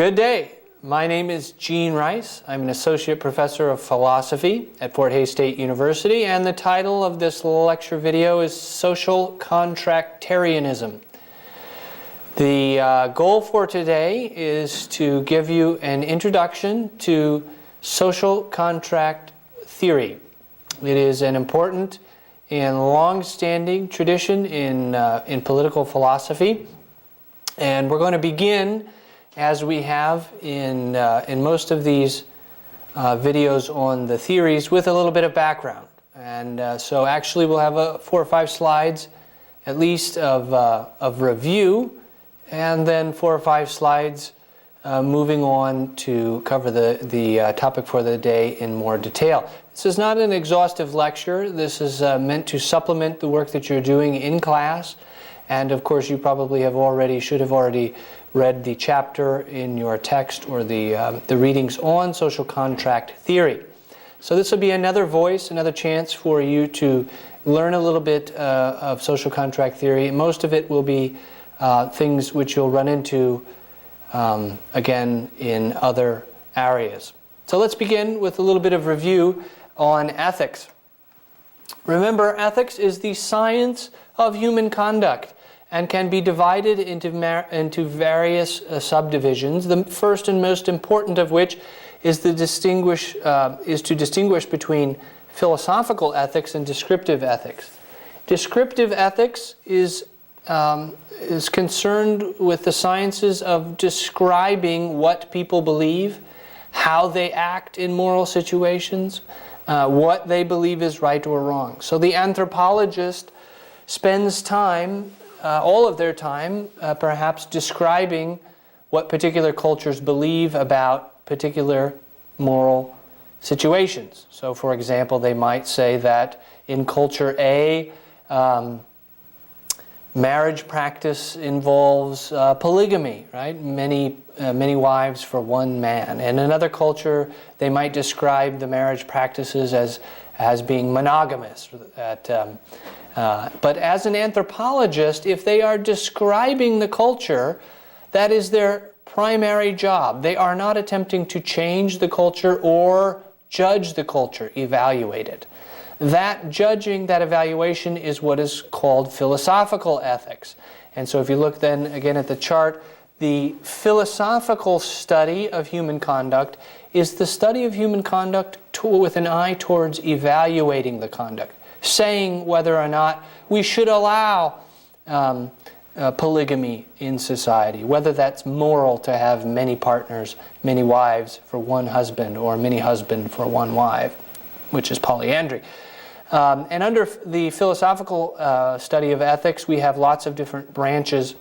Good day. My name is Gene Rice. I'm an associate professor of philosophy at Fort Hays State University, and the title of this lecture video is Social Contractarianism. The goal for today is to give you an introduction to social contract theory. It is an important and long-standing tradition in political philosophy, and we're going to begin, as we have in most of these videos on the theories, with a little bit of background. And so actually we'll have 4 or 5 slides at least of review, and then 4 or 5 slides moving on to cover the topic for the day in more detail. This is not an exhaustive lecture. This is meant to supplement the work that you're doing in class. And of course you probably should have already read the chapter in your text or the readings on social contract theory. So this will be another voice, another chance for you to learn a little bit of social contract theory. Most of it will be things which you'll run into again in other areas. So let's begin with a little bit of review on ethics. Remember, ethics is the science of human conduct and can be divided into various subdivisions. The first and most important of which is to distinguish between philosophical ethics and descriptive ethics. Descriptive ethics is concerned with the sciences of describing what people believe, how they act in moral situations, what they believe is right or wrong. So the anthropologist spends time, all of their time, perhaps describing what particular cultures believe about particular moral situations. So for example, they might say that in culture A, marriage practice involves polygamy, right? Many wives for one man. In another culture, they might describe the marriage practices as being monogamous. But as an anthropologist, if they are describing the culture, that is their primary job. They are not attempting to change the culture or judge the culture, evaluate it. That judging, that evaluation is what is called philosophical ethics. And so if you look then again at the chart, the philosophical study of human conduct is the study of human conduct with an eye towards evaluating the conduct, saying whether or not we should allow polygamy in society, whether that's moral to have many partners, many wives for one husband, or many husbands for one wife, which is polyandry. And under the philosophical study of ethics, we have lots of different branches,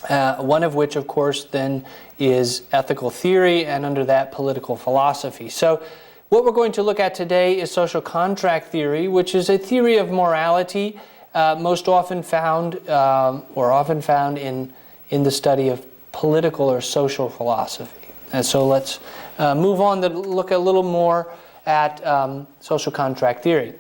one of which, of course, then is ethical theory, and under that, political philosophy. So what we're going to look at today is social contract theory, which is a theory of morality most often found in the study of political or social philosophy. And so let's move on to look a little more at social contract theory.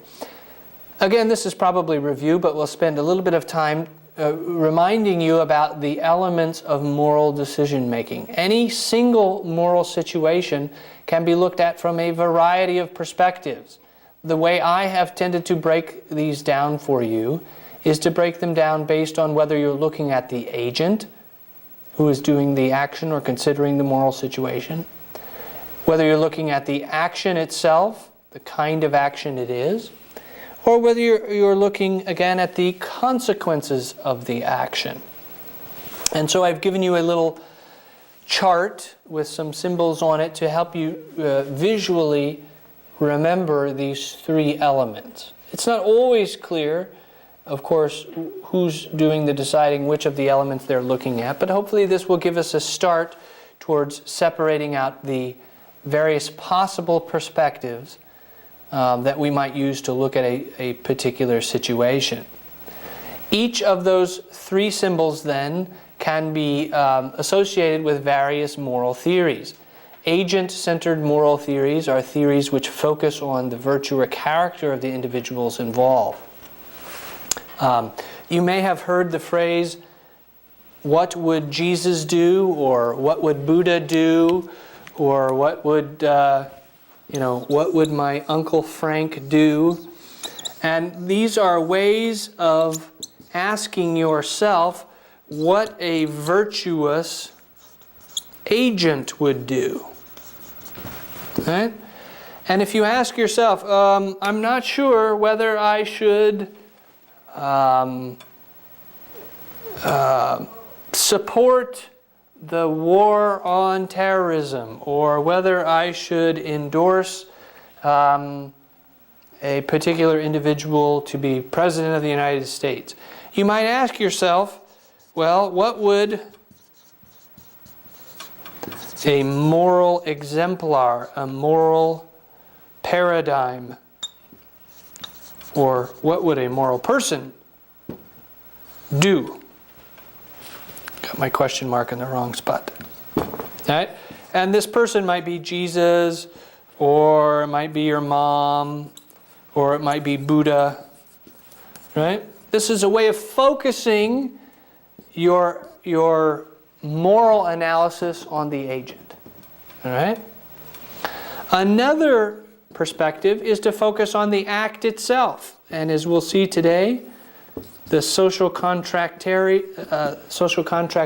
Again, this is probably review, but we'll spend a little bit of time reminding you about the elements of moral decision making. Any single moral situation can be looked at from a variety of perspectives. The way I have tended to break these down for you is to break them down based on whether you're looking at the agent who is doing the action or considering the moral situation, whether you're looking at the action itself, the kind of action it is, or whether you're looking again at the consequences of the action. And so I've given you a little chart with some symbols on it to help you visually remember these 3 elements. It's not always clear, of course, who's doing the deciding which of the elements they're looking at, but hopefully this will give us a start towards separating out the various possible perspectives that we might use to look at a particular situation. Each of those 3 symbols then can be associated with various moral theories. Agent-centered moral theories are theories which focus on the virtue or character of the individuals involved. You may have heard the phrase, what would Jesus do, or what would Buddha do, or what would what would my Uncle Frank do? And these are ways of asking yourself what a virtuous agent would do. Right? And if you ask yourself, I'm not sure whether I should support the war on terrorism, or whether I should endorse a particular individual to be President of the United States, you might ask yourself, well, what would a moral exemplar, a moral paradigm, or what would a moral person do? Got my question mark in the wrong spot. Right? And this person might be Jesus, or it might be your mom, or it might be Buddha. Right? This is a way of focusing your moral analysis on the agent. All right? Another perspective is to focus on the act itself. And as we'll see today, the social contract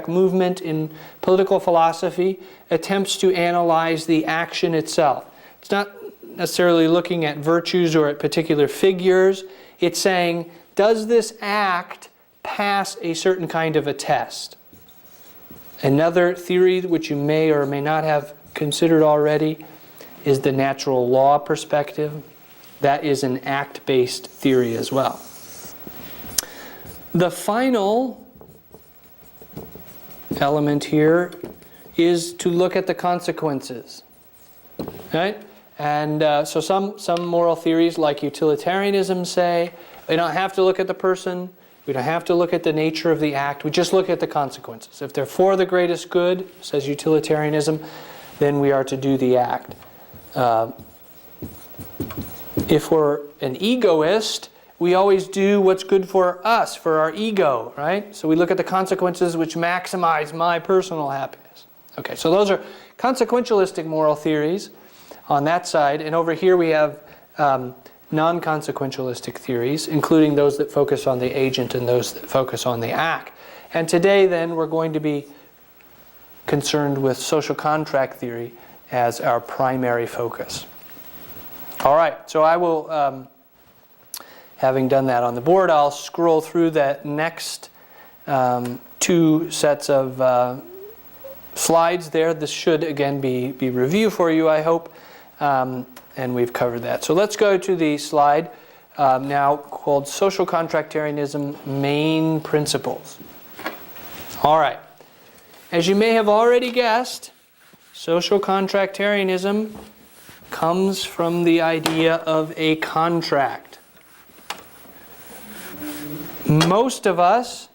movement in political philosophy attempts to analyze the action itself. It's not necessarily looking at virtues or at particular figures. It's saying, does this act pass a certain kind of a test? Another theory which you may or may not have considered already is the natural law perspective. That is an act-based theory as well. The final element here is to look at the consequences. Right? And so some moral theories like utilitarianism say, we don't have to look at the person, we don't have to look at the nature of the act, we just look at the consequences. If they're for the greatest good, says utilitarianism, then we are to do the act. If we're an egoist, we always do what's good for us, for our ego, right? So we look at the consequences which maximize my personal happiness. Okay, so those are consequentialistic moral theories on that side. And over here we have non-consequentialistic theories, including those that focus on the agent and those that focus on the act. And today then we're going to be concerned with social contract theory as our primary focus. All right, so I will, having done that on the board, I'll scroll through that next two sets of slides there. This should again be review for you, I hope, and we've covered that. So let's go to the slide now called Social Contractarianism Main Principles. All right, as you may have already guessed, social contractarianism comes from the idea of a contract. Most of us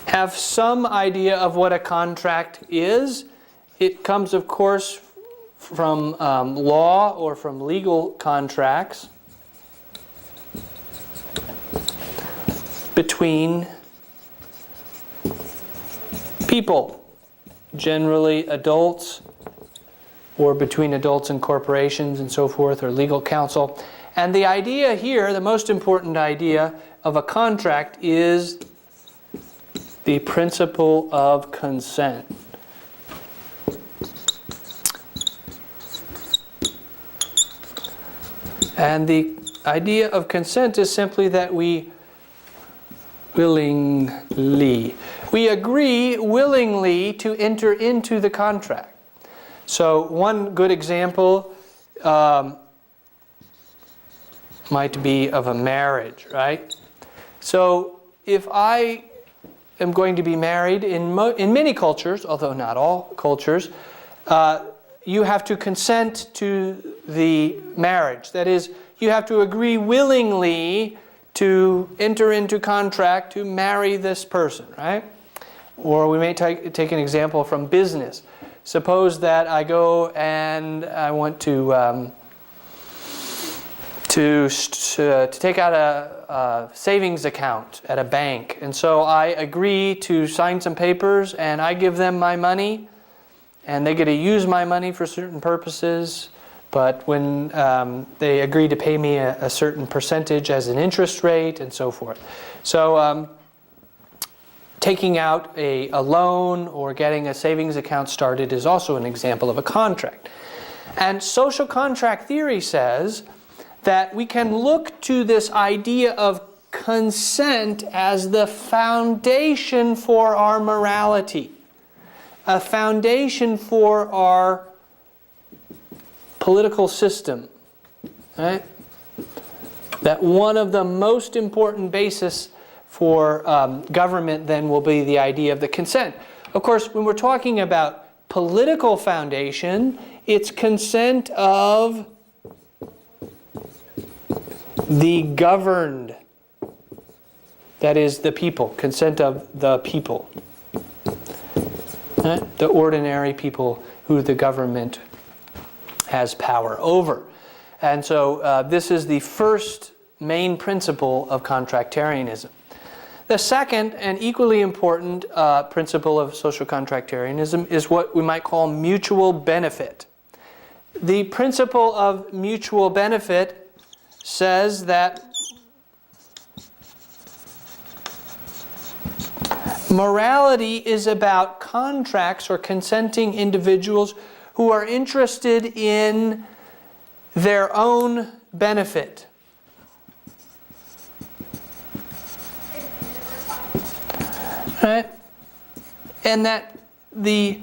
have some idea of what a contract is. It comes, of course, from law or from legal contracts between people, generally adults, or between adults and corporations and so forth, or legal counsel. And the idea here, the most important idea of a contract, is the principle of consent. And the idea of consent is simply that we agree willingly to enter into the contract. So one good example might be of a marriage, right? So if I am going to be married in many cultures, although not all cultures, you have to consent to the marriage. That is, you have to agree willingly to enter into contract to marry this person, right? Or we may take an example from business. Suppose that I go and I want to take out a savings account at a bank, and so I agree to sign some papers, and I give them my money, and they get to use my money for certain purposes, but when they agree to pay me a certain percentage as an interest rate and so forth. So taking out a loan or getting a savings account started is also an example of a contract. And social contract theory says that we can look to this idea of consent as the foundation for our morality, a foundation for our political system, right? That one of the most important bases for government then will be the idea of the consent. Of course, when we're talking about political foundation, it's consent of the governed, that is the people, consent of the people, right? The ordinary people who the government has power over. And so this is the first main principle of contractarianism. The second and equally important principle of social contractarianism is what we might call mutual benefit. The principle of mutual benefit says that morality is about contracts or consenting individuals who are interested in their own benefit. Right? And that the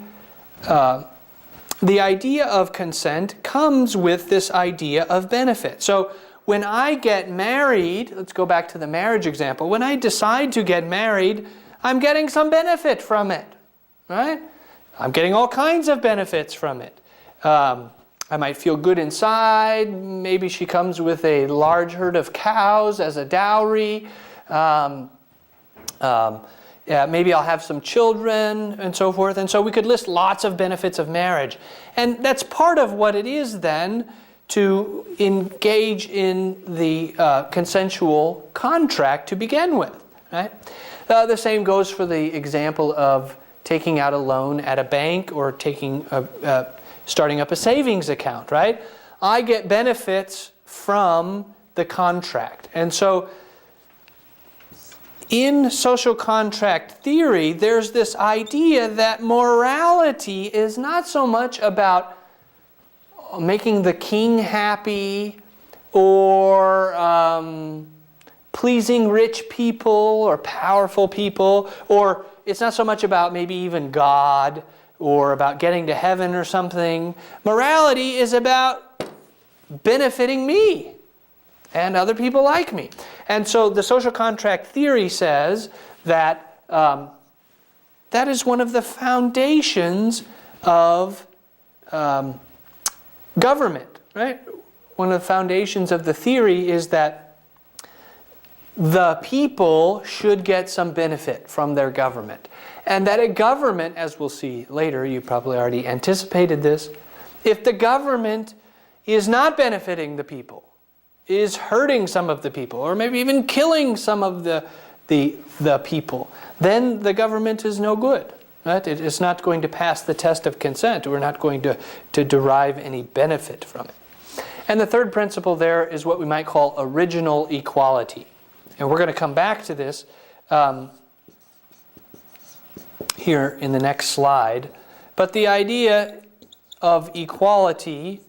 idea of consent comes with this idea of benefit. So when I get married, let's go back to the marriage example. When I decide to get married, I'm getting some benefit from it, right? I'm getting all kinds of benefits from it. I might feel good inside. Maybe she comes with a large herd of cows as a dowry. Maybe I'll have some children and so forth. And so we could list lots of benefits of marriage. And that's part of what it is then to engage in the consensual contract to begin with, right? The same goes for the example of taking out a loan at a bank or starting up a savings account, right? I get benefits from the contract. And so in social contract theory, there's this idea that morality is not so much about making the king happy or pleasing rich people or powerful people, or it's not so much about maybe even God or about getting to heaven or something. Morality is about benefiting me and other people like me. And so the social contract theory says that that is one of the foundations of government, right? One of the foundations of the theory is that the people should get some benefit from their government. And that a government, as we'll see later, you probably already anticipated this, if the government is not benefiting the people, is hurting some of the people, or maybe even killing some of the people, then the government is no good. Right? It is not going to pass the test of consent. We're not going to derive any benefit from it. And the third principle there is what we might call original equality. And we're going to come back to this here in the next slide. But the idea of equality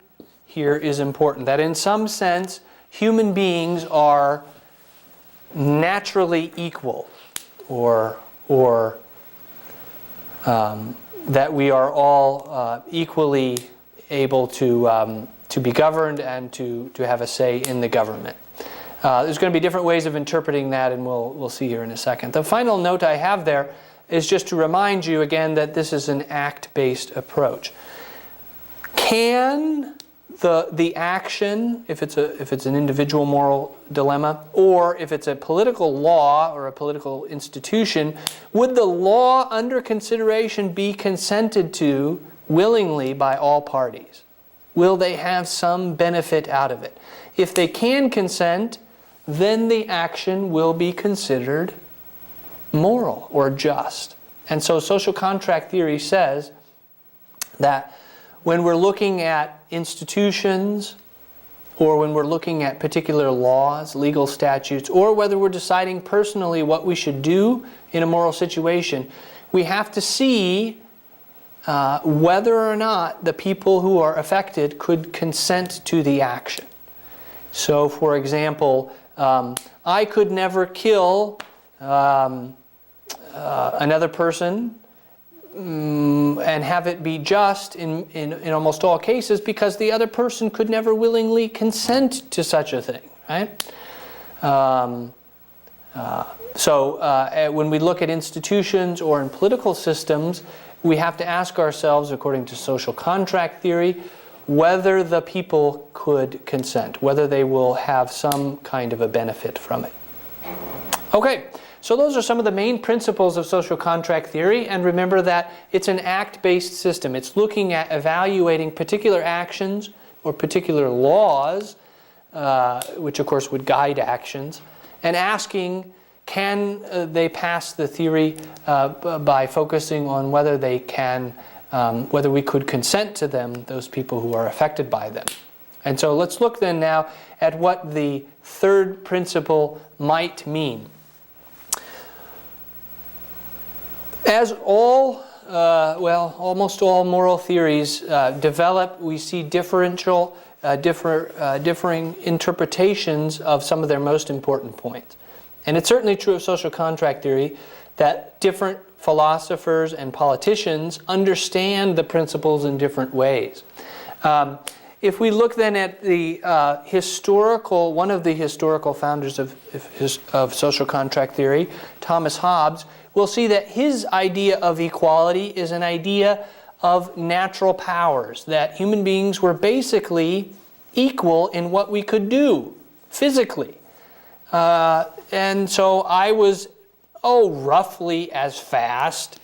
here is important. That in some sense, human beings are naturally equal, or that we are all equally able to be governed and to have a say in the government. There's going to be different ways of interpreting that, and we'll see here in a second. The final note I have there is just to remind you again that this is an act-based approach. Can the action, if it's an individual moral dilemma, or if it's a political law or a political institution, would the law under consideration be consented to willingly by all parties? Will they have some benefit out of it? If they can consent, then the action will be considered moral or just. And so social contract theory says that when we're looking at institutions, or when we're looking at particular laws, legal statutes, or whether we're deciding personally what we should do in a moral situation, we have to see whether or not the people who are affected could consent to the action. So, for example, I could never kill another person and have it be just in almost all cases, because the other person could never willingly consent to such a thing, right? When we look at institutions or in political systems, we have to ask ourselves, according to social contract theory, whether the people could consent, whether they will have some kind of a benefit from it. Okay. So those are some of the main principles of social contract theory, and remember that it's an act-based system. It's looking at evaluating particular actions or particular laws, which of course would guide actions, and asking, can they pass the theory by focusing on whether they can, whether we could consent to them, those people who are affected by them. And so let's look then now at what the third principle might mean. As almost all moral theories develop, we see differing interpretations of some of their most important points. And it's certainly true of social contract theory that different philosophers and politicians understand the principles in different ways. If we look then at the one of the historical founders of social contract theory, Thomas Hobbes, we'll see that his idea of equality is an idea of natural powers, that human beings were basically equal in what we could do physically. And so I was, roughly as fast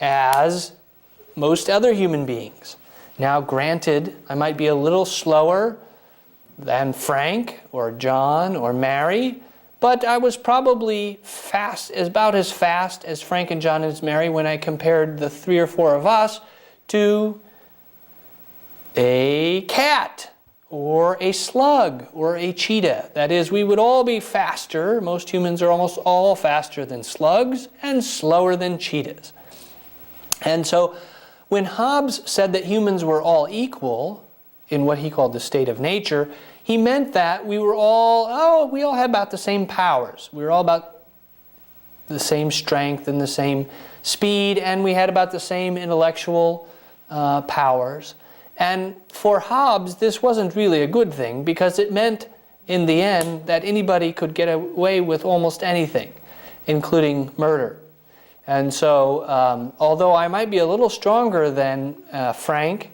as most other human beings. Now, granted, I might be a little slower than Frank or John or Mary, but I was probably about as fast as Frank and John and Mary when I compared the 3 or 4 of us to a cat or a slug or a cheetah. That is, we would all be faster. Most humans are almost all faster than slugs and slower than cheetahs. And so when Hobbes said that humans were all equal in what he called the state of nature, he meant that we all had about the same powers. We were all about the same strength and the same speed, and we had about the same intellectual powers. And for Hobbes, this wasn't really a good thing, because it meant, in the end, that anybody could get away with almost anything, including murder. And so, although I might be a little stronger than Frank,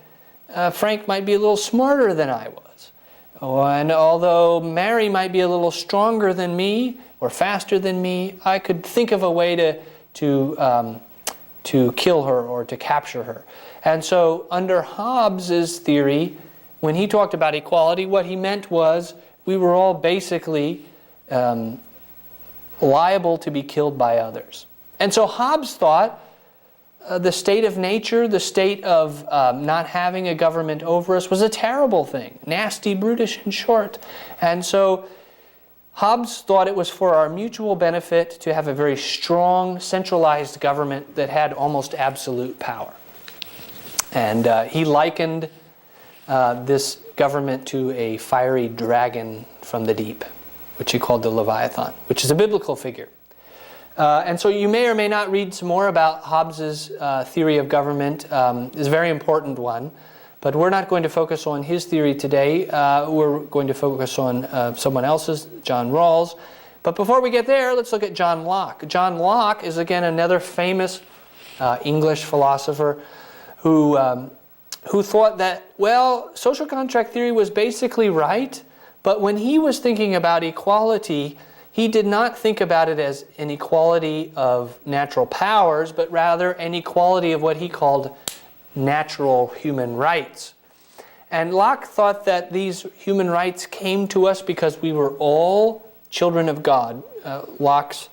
Frank might be a little smarter than I was. And although Mary might be a little stronger than me or faster than me, I could think of a way to kill her or to capture her. And so under Hobbes's theory, when he talked about equality, what he meant was we were all basically liable to be killed by others. And so Hobbes thought the state of nature, the state of not having a government over us, was a terrible thing. Nasty, brutish, in short. And so Hobbes thought it was for our mutual benefit to have a very strong, centralized government that had almost absolute power. And he likened this government to a fiery dragon from the deep, which he called the Leviathan, which is a biblical figure. And so you may or may not read some more about Hobbes's theory of government. It's a very important one. But we're not going to focus on his theory today. We're going to focus on someone else's, John Rawls. But before we get there, let's look at John Locke. John Locke is, again, another famous English philosopher who thought that, well, social contract theory was basically right, but when he was thinking about equality, he did not think about it as an equality of natural powers, but rather an equality of what he called natural human rights. And Locke thought that these human rights came to us because we were all children of God. Locke's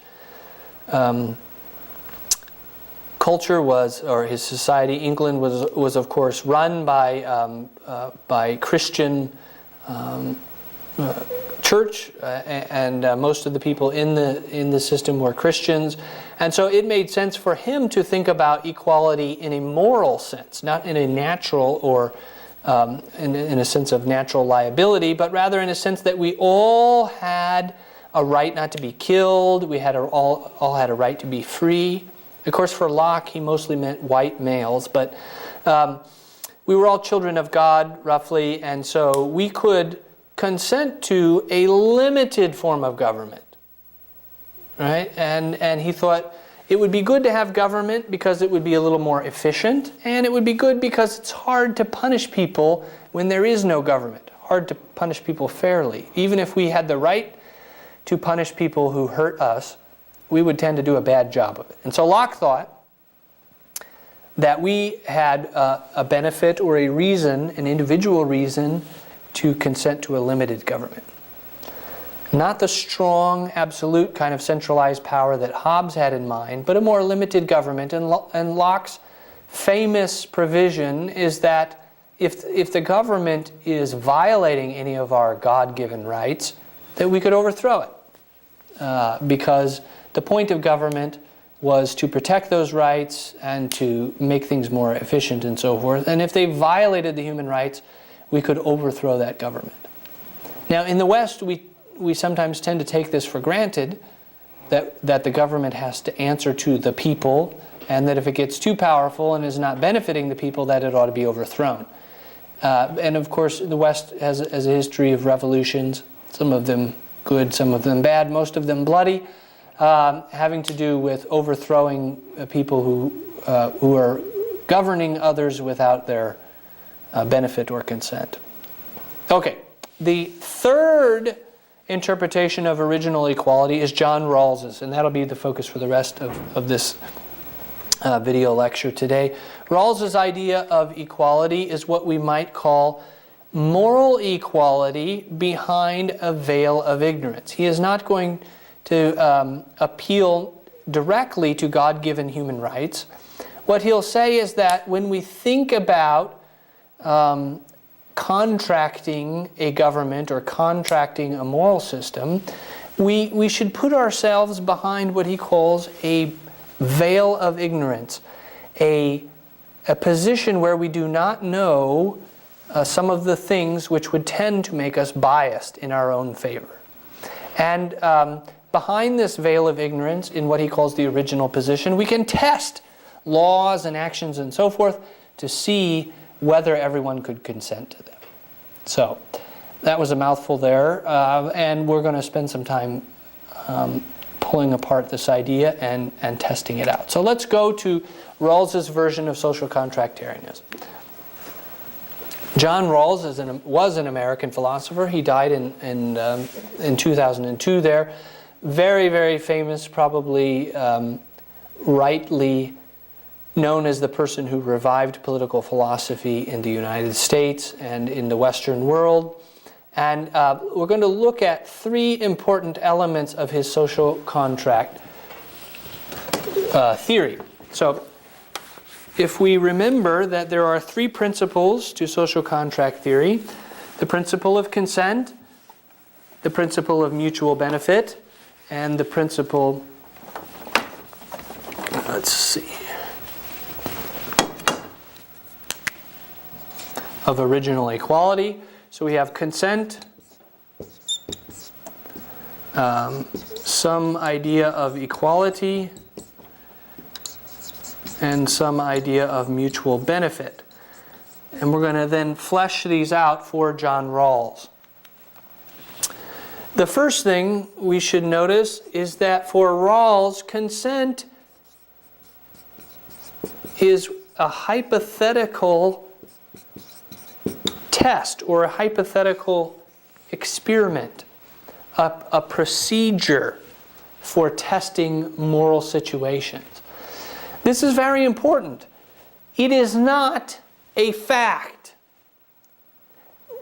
culture was, or his society, England was of course run by Christian church, and most of the people in the system were Christians, and so it made sense for him to think about equality in a moral sense, not in a natural or in a sense of natural liability, but rather in a sense that we all had a right not to be killed. We had all had a right to be free. Of course, for Locke, he mostly meant white males, but we were all children of God, roughly, and so we could consent to a limited form of government, right? And he thought it would be good to have government because it would be a little more efficient, and it would be good because it's hard to punish people when there is no government, hard to punish people fairly. Even if we had the right to punish people who hurt us, we would tend to do a bad job of it. And so Locke thought that we had a benefit or a reason, an individual reason, to consent to a limited government. Not the strong, absolute kind of centralized power that Hobbes had in mind, but a more limited government. And Locke's famous provision is that if the government is violating any of our God-given rights, that we could overthrow it. Because the point of government was to protect those rights and to make things more efficient and so forth. And if they violated the human rights, we could overthrow that government. Now, in the West, we sometimes tend to take this for granted, that the government has to answer to the people, and that if it gets too powerful and is not benefiting the people, that it ought to be overthrown. And of course, the West has a history of revolutions, some of them good, some of them bad, most of them bloody, having to do with overthrowing people who are governing others without their benefit or consent. Okay, the third interpretation of original equality is John Rawls's, and that'll be the focus for the rest of this video lecture today. Rawls's idea of equality is what we might call moral equality behind a veil of ignorance. He is not going to appeal directly to God-given human rights. What he'll say is that when we think about contracting a government or contracting a moral system, we should put ourselves behind what he calls a veil of ignorance, a position where we do not know some of the things which would tend to make us biased in our own favor. And behind this veil of ignorance, in what he calls the original position, we can test laws and actions and so forth to see whether everyone could consent to them. So that was a mouthful there, and we're going to spend some time pulling apart this idea and testing it out. So let's go to Rawls's version of social contractarianism. John Rawls was an American philosopher. He died in 2002 there. Very, very famous, probably rightly known as the person who revived political philosophy in the United States and in the Western world. And we're going to look at three important elements of his social contract theory. So if we remember that there are three principles to social contract theory: the principle of consent, the principle of mutual benefit, and the principle, let's see, of original equality. So we have consent, some idea of equality, and some idea of mutual benefit. And we're going to then flesh these out for John Rawls. The first thing we should notice is that for Rawls, consent is a hypothetical test or a hypothetical experiment, a procedure for testing moral situations. This is very important. It is not a fact.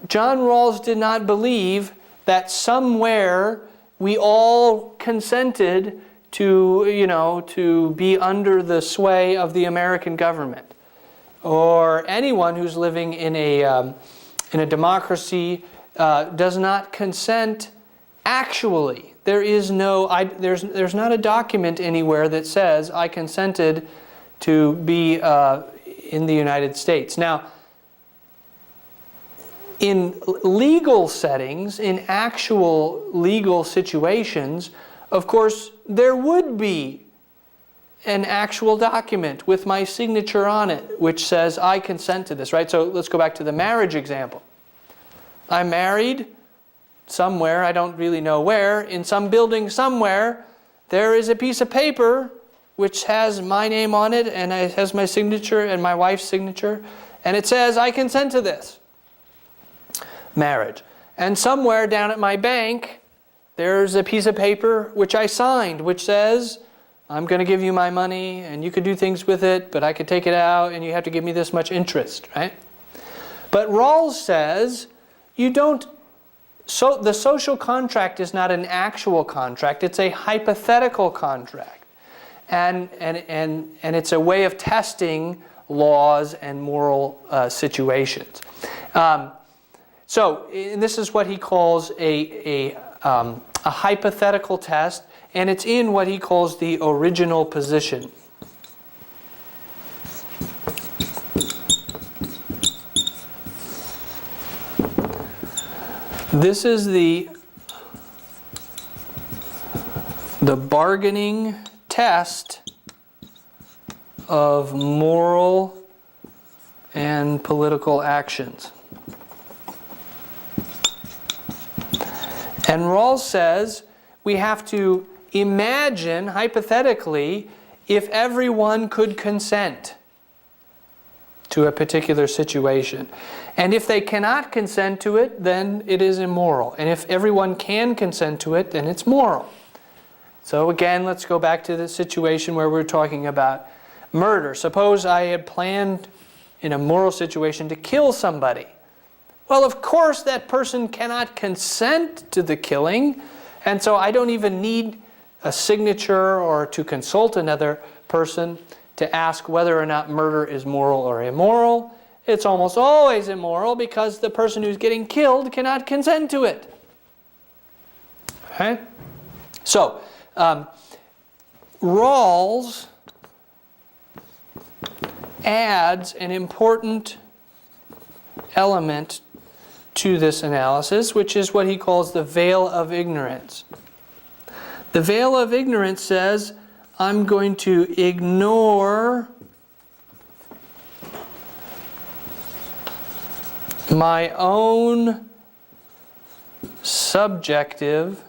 John Rawls did not believe that somewhere we all consented to, to be under the sway of the American government. Or anyone who's living in a democracy does not consent actually. There is no, there's not a document anywhere that says I consented to be in the United States. Now, in legal settings, in actual legal situations, of course, there would be an actual document with my signature on it, which says I consent to this, right? So let's go back to the marriage example. I'm married somewhere, I don't really know where, in some building somewhere, there is a piece of paper which has my name on it, and it has my signature and my wife's signature, and it says I consent to this. Marriage. And somewhere down at my bank, there's a piece of paper which I signed, which says, I'm going to give you my money, and you could do things with it, but I could take it out, and you have to give me this much interest, right? But Rawls says, you don't, so the social contract is not an actual contract, it's a hypothetical contract. And it's a way of testing laws and moral situations. So this is what he calls a hypothetical test, and it's in what he calls the original position. This is the bargaining test of moral and political actions. And Rawls says we have to imagine, hypothetically, if everyone could consent to a particular situation. And if they cannot consent to it, then it is immoral. And if everyone can consent to it, then it's moral. So again, let's go back to the situation where we're talking about murder. Suppose I had planned in a moral situation to kill somebody. Well, of course, that person cannot consent to the killing, and so I don't even need a signature or to consult another person to ask whether or not murder is moral or immoral. It's almost always immoral because the person who's getting killed cannot consent to it. Okay? So, Rawls adds an important element to this analysis, which is what he calls the veil of ignorance. The veil of ignorance says, I'm going to ignore my own subjective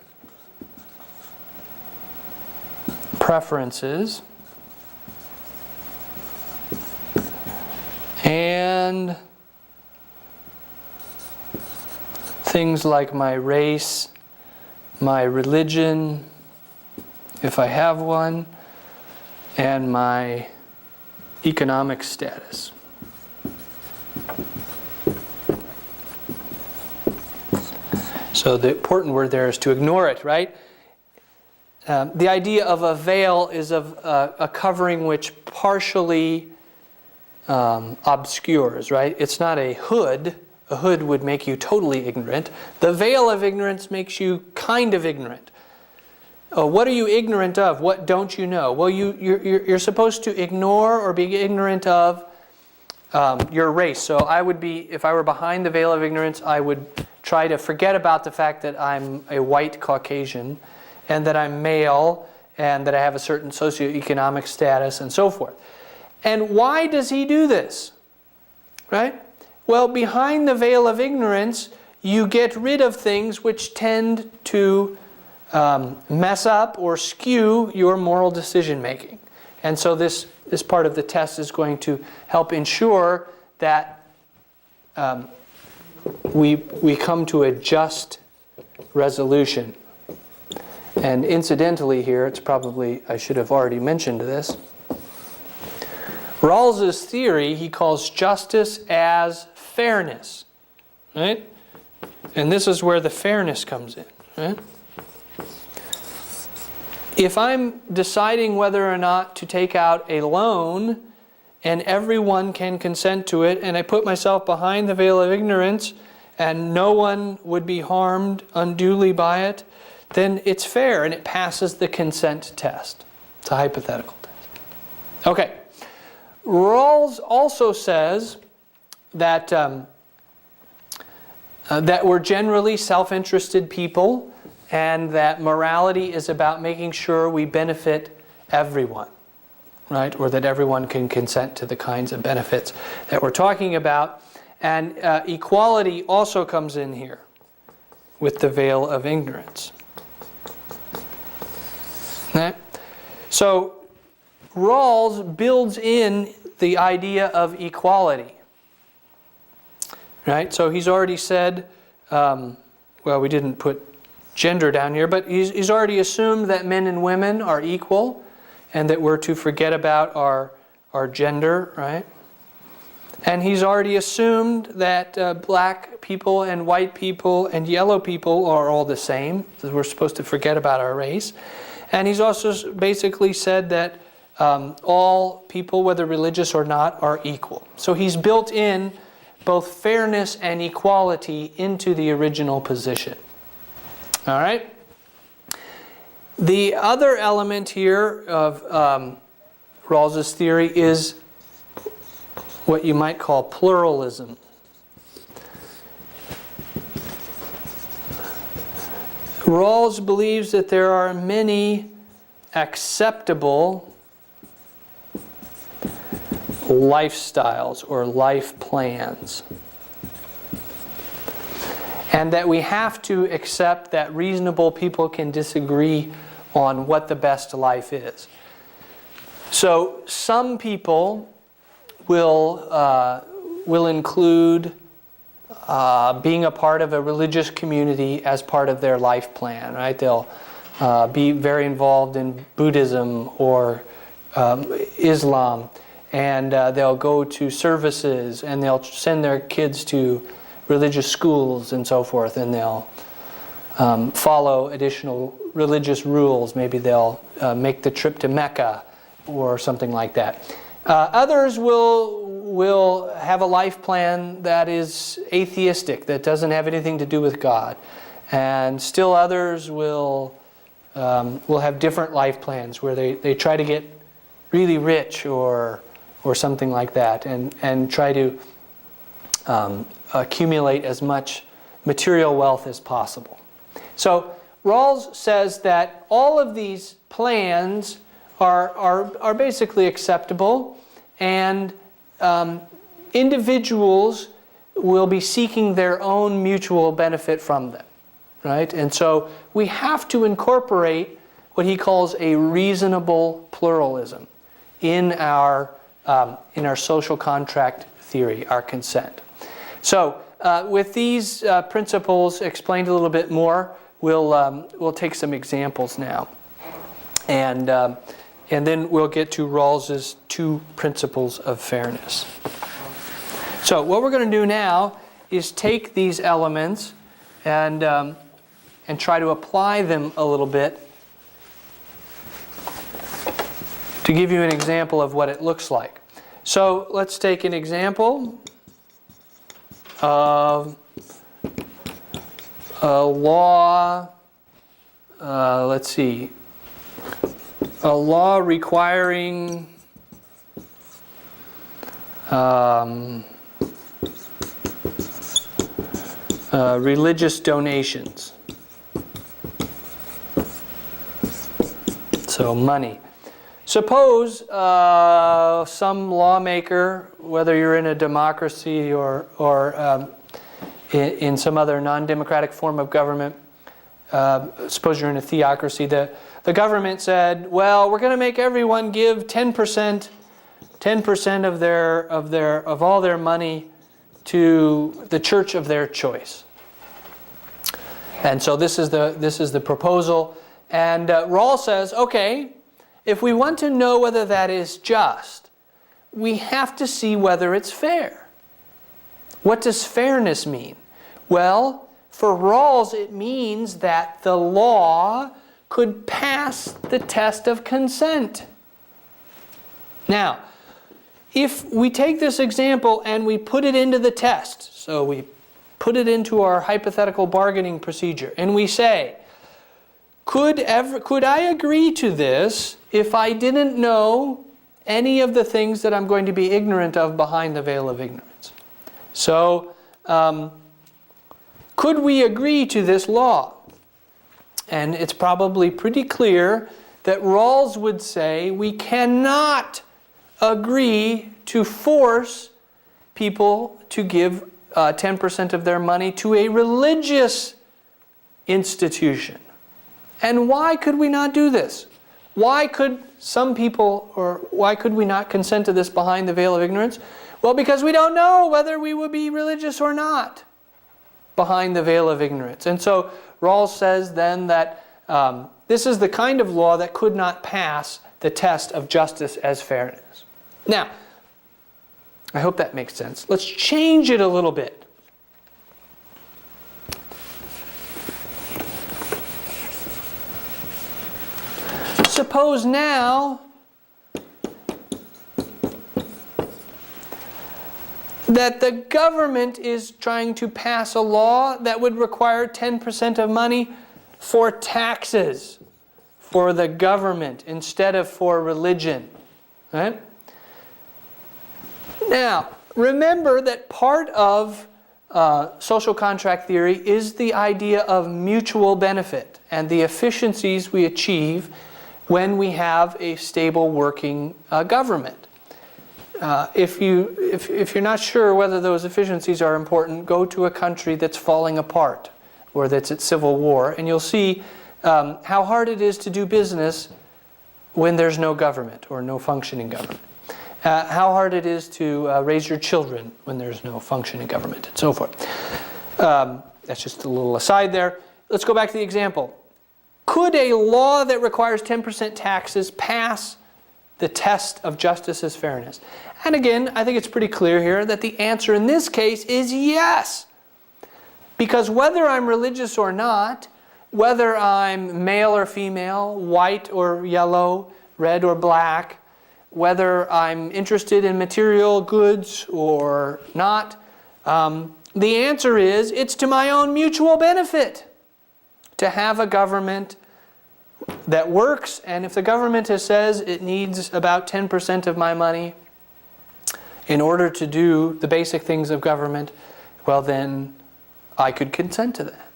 preferences and things like my race, my religion, if I have one, and my economic status. So the important word there is to ignore it, right? The idea of a veil is of a covering which partially obscures, right? It's not a hood. A hood would make you totally ignorant. The veil of ignorance makes you kind of ignorant. What are you ignorant of? What don't you know? Well, you're supposed to ignore or be ignorant of your race. So I would be, if I were behind the veil of ignorance, I would try to forget about the fact that I'm a white Caucasian and that I'm male and that I have a certain socioeconomic status and so forth. And why does he do this? Right? Well, behind the veil of ignorance, you get rid of things which tend to mess up or skew your moral decision making. And so this part of the test is going to help ensure that we come to a just resolution. And incidentally here, it's probably, I should have already mentioned this, Rawls's theory he calls justice as fairness, right? And this is where the fairness comes in, right? If I'm deciding whether or not to take out a loan and everyone can consent to it, and I put myself behind the veil of ignorance and no one would be harmed unduly by it, then it's fair and it passes the consent test. It's a hypothetical test. Okay. Rawls also says that, that we're generally self-interested people, and that morality is about making sure we benefit everyone, right? Or that everyone can consent to the kinds of benefits that we're talking about. And equality also comes in here with the veil of ignorance. Okay? So Rawls builds in the idea of equality. Right? So he's already said, well, we didn't put gender down here, but he's already assumed that men and women are equal and that we're to forget about our gender, right? And he's already assumed that black people and white people and yellow people are all the same, so we're supposed to forget about our race. And he's also basically said that all people, whether religious or not, are equal. So he's built in both fairness and equality into the original position. All right? The other element here of Rawls's theory is what you might call pluralism. Rawls believes that there are many acceptable lifestyles or life plans, and that we have to accept that reasonable people can disagree on what the best life is. So some people will include being a part of a religious community as part of their life plan, right? They'll be very involved in Buddhism or Islam, and they'll go to services, and they'll send their kids to religious schools and so forth, and they'll follow additional religious rules. Maybe they'll make the trip to Mecca or something like that. Others will have a life plan that is atheistic, that doesn't have anything to do with God. And still others will have different life plans where they try to get really rich or something like that, and try to accumulate as much material wealth as possible. So Rawls says that all of these plans are basically acceptable, and individuals will be seeking their own mutual benefit from them, right? And so we have to incorporate what he calls a reasonable pluralism in our social contract theory, our consent. So with these principles explained a little bit more, we'll take some examples now, and then we'll get to Rawls's two principles of fairness. So what we're going to do now is take these elements and try to apply them a little bit to give you an example of what it looks like. So let's take an example of a law, let's see, a law requiring religious donations. So money. Suppose some lawmaker, whether you're in a democracy or in some other non-democratic form of government, suppose you're in a theocracy, the government said, well, we're going to make everyone give 10% of all their money to the church of their choice. And so this is the proposal. And Rawls says, okay, if we want to know whether that is just, we have to see whether it's fair. What does fairness mean? Well, for Rawls, it means that the law could pass the test of consent. Now, if we take this example and we put it into the test, so we put it into our hypothetical bargaining procedure, and we say, could I agree to this if I didn't know any of the things that I'm going to be ignorant of behind the veil of ignorance? So, could we agree to this law? And it's probably pretty clear that Rawls would say we cannot agree to force people to give 10% of their money to a religious institution. And why could we not do this? Why could some people, or why could we not consent to this behind the veil of ignorance? Well, because we don't know whether we would be religious or not behind the veil of ignorance. And so Rawls says then that this is the kind of law that could not pass the test of justice as fairness. Now, I hope that makes sense. Let's change it a little bit. Suppose now that the government is trying to pass a law that would require 10% of money for taxes for the government instead of for religion. Right? Now, remember that part of social contract theory is the idea of mutual benefit and the efficiencies we achieve when we have a stable working government. If you're not sure whether those efficiencies are important, go to a country that's falling apart or that's at civil war, and you'll see how hard it is to do business when there's no government or no functioning government. How hard it is to raise your children when there's no functioning government, and so forth. That's just a little aside there. Let's go back to the example. Could a law that requires 10% taxes pass the test of justice as fairness? And again, I think it's pretty clear here that the answer in this case is yes. Because whether I'm religious or not, whether I'm male or female, white or yellow, red or black, whether I'm interested in material goods or not, the answer is it's to my own mutual benefit to have a government that works. And if the government says it needs about 10% of my money in order to do the basic things of government, well then I could consent to that.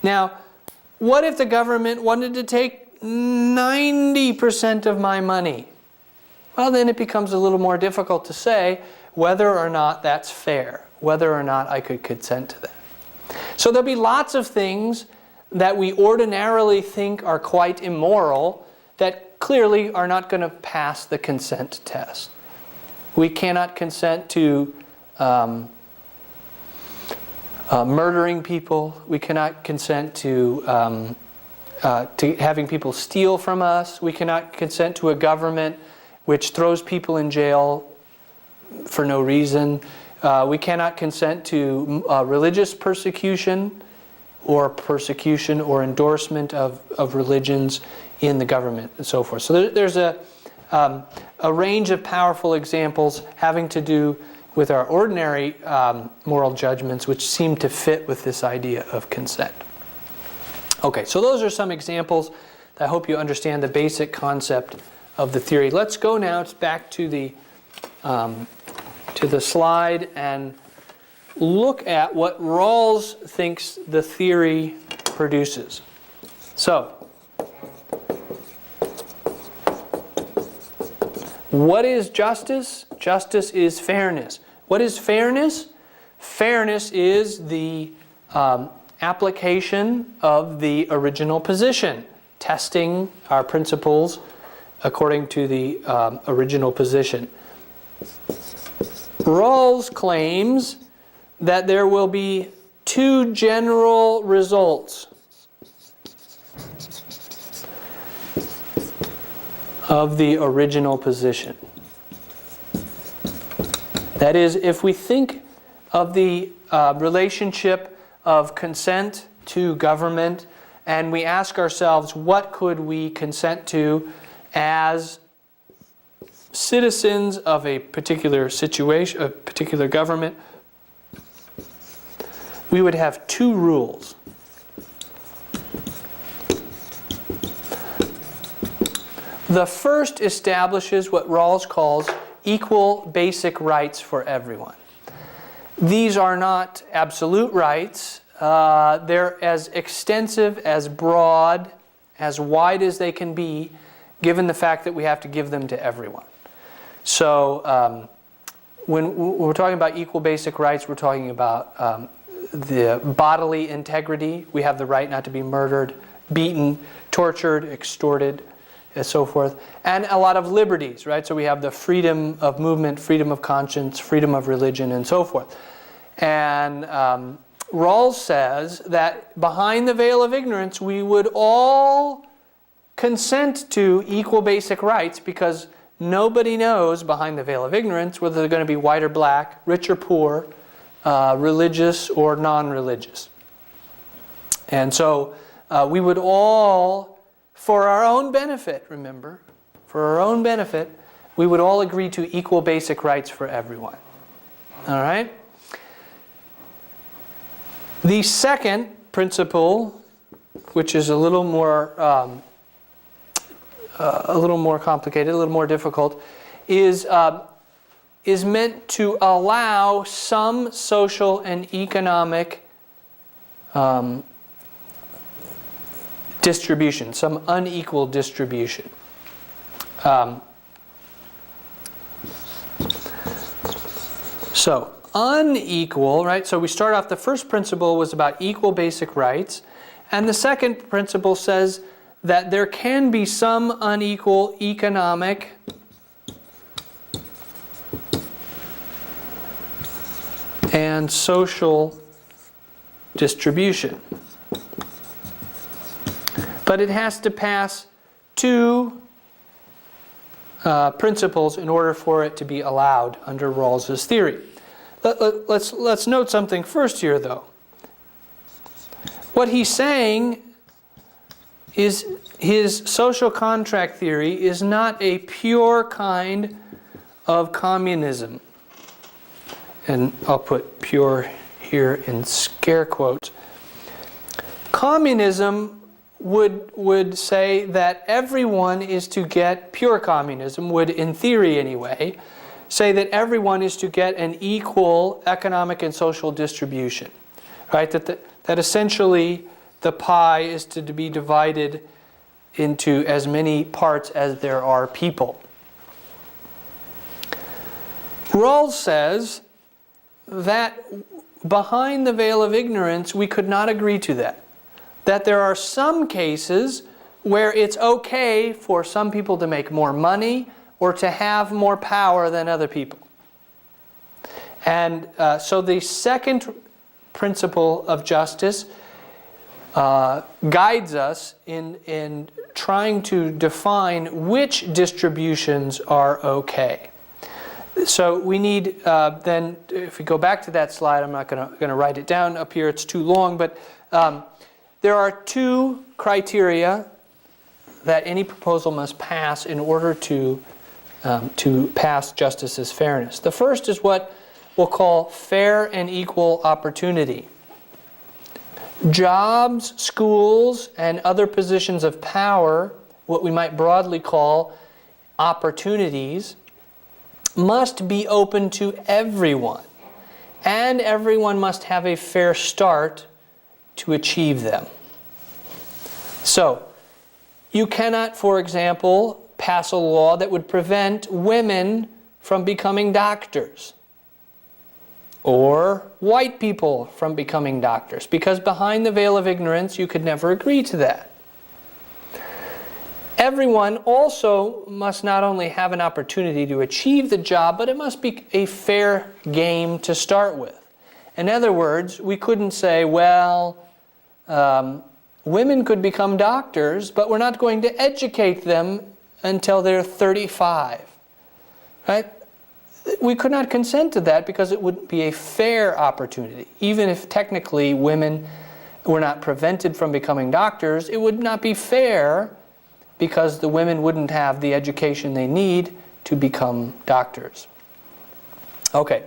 Now, what if the government wanted to take 90% of my money? Well, then it becomes a little more difficult to say whether or not that's fair, whether or not I could consent to that. So there'll be lots of things that we ordinarily think are quite immoral that clearly are not going to pass the consent test. We cannot consent to murdering people. We cannot consent to having people steal from us. We cannot consent to a government which throws people in jail for no reason. We cannot consent to religious persecution or endorsement of religions in the government and so forth. So there's a range of powerful examples having to do with our ordinary moral judgments which seem to fit with this idea of consent. Okay, so those are some examples. I hope you understand the basic concept of the theory. Let's go now back to the slide and look at what Rawls thinks the theory produces. So, what is justice? Justice is fairness. What is fairness? Fairness is the application of the original position, testing our principles according to the original position. Rawls claims that there will be two general results of the original position. That is, if we think of the relationship of consent to government and we ask ourselves, what could we consent to as citizens of a particular situation, a particular government, we would have two rules. The first establishes what Rawls calls equal basic rights for everyone. These are not absolute rights. They're as extensive, as broad, as wide as they can be, given the fact that we have to give them to everyone. So when we're talking about equal basic rights, we're talking about the bodily integrity. We have the right not to be murdered, beaten, tortured, extorted, and so forth. And a lot of liberties, right? So we have the freedom of movement, freedom of conscience, freedom of religion, and so forth. And Rawls says that behind the veil of ignorance, we would all consent to equal basic rights because nobody knows behind the veil of ignorance whether they're going to be white or black, rich or poor, religious or non-religious. And so we would all, for our own benefit, remember, for our own benefit, we would all agree to equal basic rights for everyone. All right? The second principle, which is a little more complicated, a little more difficult, is meant to allow some social and economic distribution, some unequal distribution. So unequal, right? So we start off, the first principle was about equal basic rights, and the second principle says that there can be some unequal economic and social distribution. But it has to pass two principles in order for it to be allowed under Rawls's theory. Let's note something first here, though. What he's saying is his social contract theory is not a pure kind of communism. And I'll put pure here in scare quotes. Communism would say that everyone is to get, pure communism would, in theory anyway, say that everyone is to get an equal economic and social distribution. Right? That essentially the pie is to be divided into as many parts as there are people. Rawls says that behind the veil of ignorance, we could not agree to that. That there are some cases where it's okay for some people to make more money or to have more power than other people. And so the second principle of justice guides us in trying to define which distributions are okay. So we need then, if we go back to that slide, I'm not going to write it down up here, it's too long, but there are two criteria that any proposal must pass in order to pass justice as fairness. The first is what we'll call fair and equal opportunity. Jobs, schools, and other positions of power, what we might broadly call opportunities, must be open to everyone, and everyone must have a fair start to achieve them. So, you cannot, for example, pass a law that would prevent women from becoming doctors, or white people from becoming doctors, because behind the veil of ignorance, you could never agree to that. Everyone also must not only have an opportunity to achieve the job, but it must be a fair game to start with. In other words, we couldn't say, well, women could become doctors, but we're not going to educate them until they're 35. Right? We could not consent to that because it wouldn't be a fair opportunity, even if technically women were not prevented from becoming doctors, it would not be fair because the women wouldn't have the education they need to become doctors. Okay,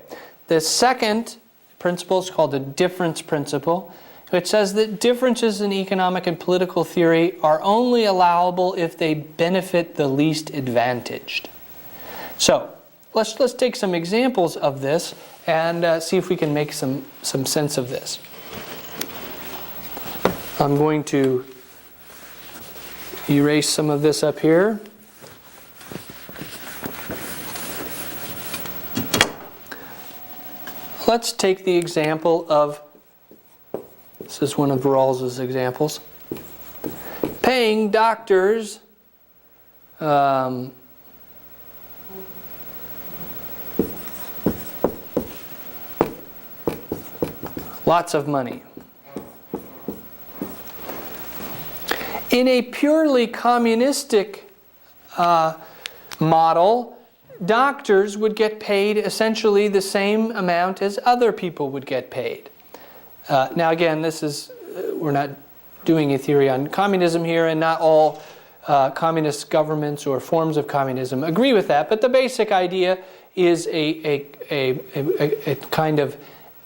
the second principle is called the difference principle, which says that differences in economic and political theory are only allowable if they benefit the least advantaged. So, let's take some examples of this and see if we can make some sense of this. I'm going to erase some of this up here. Let's take the example of, this is one of Rawls's examples, paying doctors lots of money. In a purely communistic model, doctors would get paid essentially the same amount as other people would get paid. Now again, this is, we're not doing a theory on communism here, and not all communist governments or forms of communism agree with that, but the basic idea is a kind of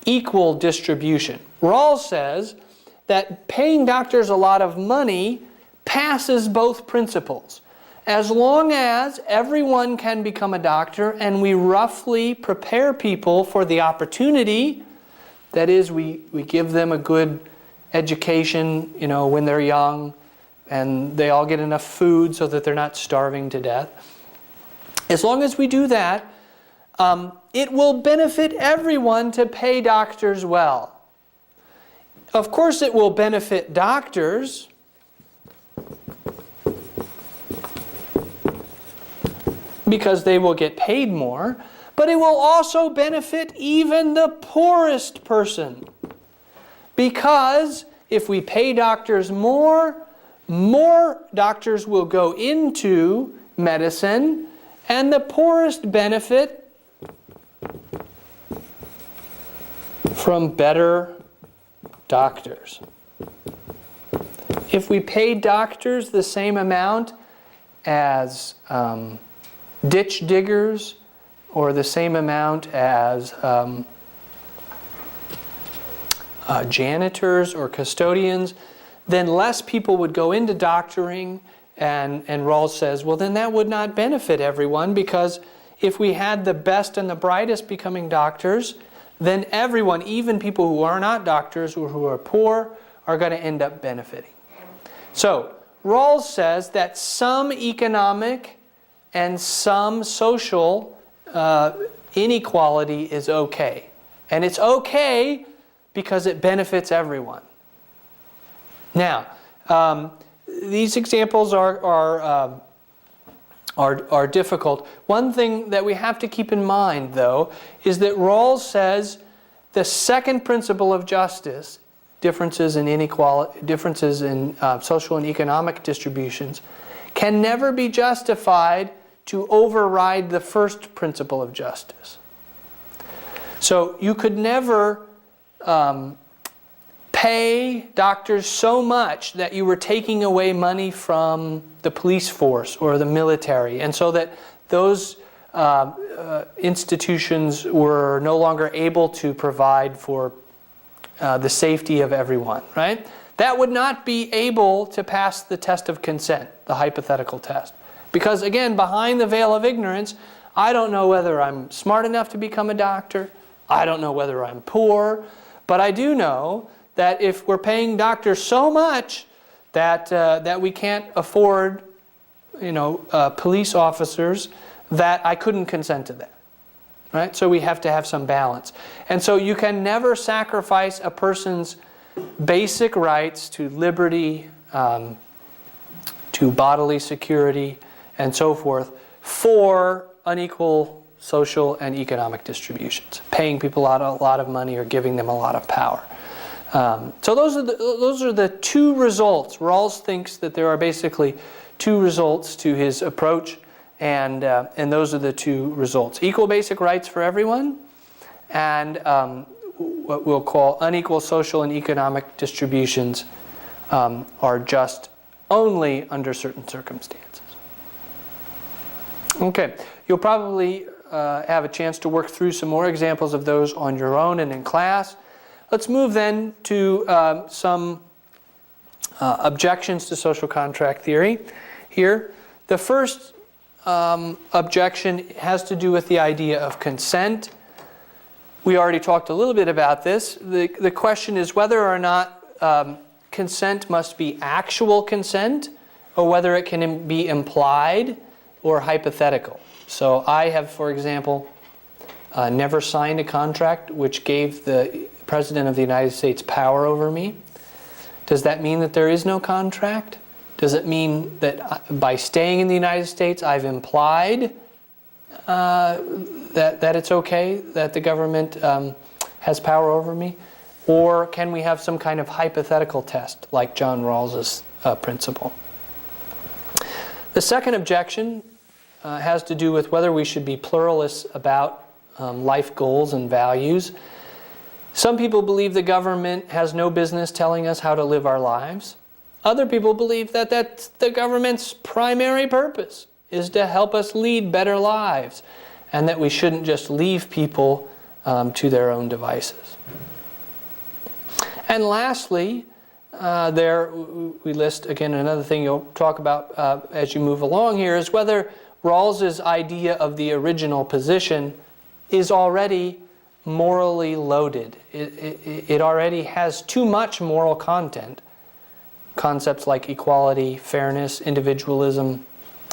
equal distribution. Rawls says that paying doctors a lot of money passes both principles. As long as everyone can become a doctor and we roughly prepare people for the opportunity, that is, we give them a good education, you know, when they're young, and they all get enough food so that they're not starving to death. As long as we do that, it will benefit everyone to pay doctors well. Of course, it will benefit doctors because they will get paid more, but it will also benefit even the poorest person. Because if we pay doctors more doctors will go into medicine, and the poorest benefit from better doctors. If we pay doctors the same amount as ditch diggers, or the same amount as janitors or custodians, then less people would go into doctoring, and Rawls says, well, then that would not benefit everyone, because if we had the best and the brightest becoming doctors, then everyone, even people who are not doctors or who are poor, are going to end up benefiting. So, Rawls says that some economic and some social inequality is okay. And it's okay because it benefits everyone. Now, these examples are difficult. One thing that we have to keep in mind, though, is that Rawls says the second principle of justice, differences in inequality, differences in social and economic distributions, can never be justified to override the first principle of justice. So you could never pay doctors so much that you were taking away money from the police force or the military, and so that those institutions were no longer able to provide for the safety of everyone, right? That would not be able to pass the test of consent, the hypothetical test. Because again, behind the veil of ignorance, I don't know whether I'm smart enough to become a doctor. I don't know whether I'm poor. But I do know that if we're paying doctors so much that we can't afford, police officers, that I couldn't consent to that. Right? So we have to have some balance. And so you can never sacrifice a person's basic rights to liberty, to bodily security, and so forth, for unequal social and economic distributions, paying people a lot of money or giving them a lot of power. So those are the two results. Rawls thinks that there are basically two results to his approach, and those are the two results: equal basic rights for everyone, and what we'll call unequal social and economic distributions are just only under certain circumstances. Okay, you'll probably have a chance to work through some more examples of those on your own and in class. Let's move then to some objections to social contract theory here. The first objection has to do with the idea of consent. We already talked a little bit about this. The question is whether or not consent must be actual consent or whether it can be implied or hypothetical. So I have, for example, never signed a contract which gave the President of the United States power over me. Does that mean that there is no contract? Does it mean that by staying in the United States I've implied that it's okay that the government has power over me? Or can we have some kind of hypothetical test like John Rawls's principle? The second objection has to do with whether we should be pluralists about life goals and values. Some people believe the government has no business telling us how to live our lives. Other people believe that that's the government's primary purpose, is to help us lead better lives, and that we shouldn't just leave people to their own devices. And lastly, there we list, again, another thing you'll talk about as you move along here, is whether Rawls's idea of the original position is already morally loaded. It already has too much moral content. Concepts like equality, fairness, individualism,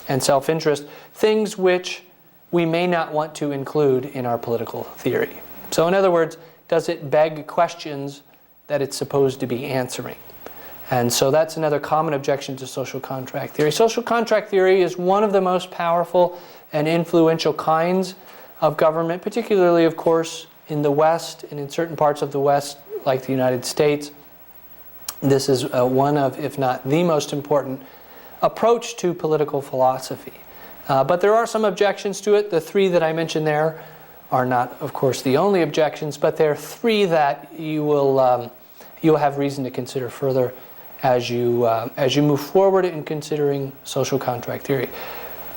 and self-interest, things which we may not want to include in our political theory. So in other words, does it beg questions that it's supposed to be answering? And so that's another common objection to social contract theory. Social contract theory is one of the most powerful and influential kinds of government, particularly, of course, in the West and in certain parts of the West, like the United States. This is one of, if not the most important, approach to political philosophy. But there are some objections to it. The three that I mentioned there are not, of course, the only objections, but there are three that you'll have reason to consider further as you move forward in considering social contract theory.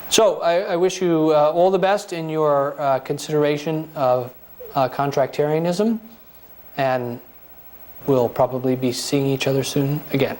So I wish you all the best in your consideration of contractarianism, and we'll probably be seeing each other soon again.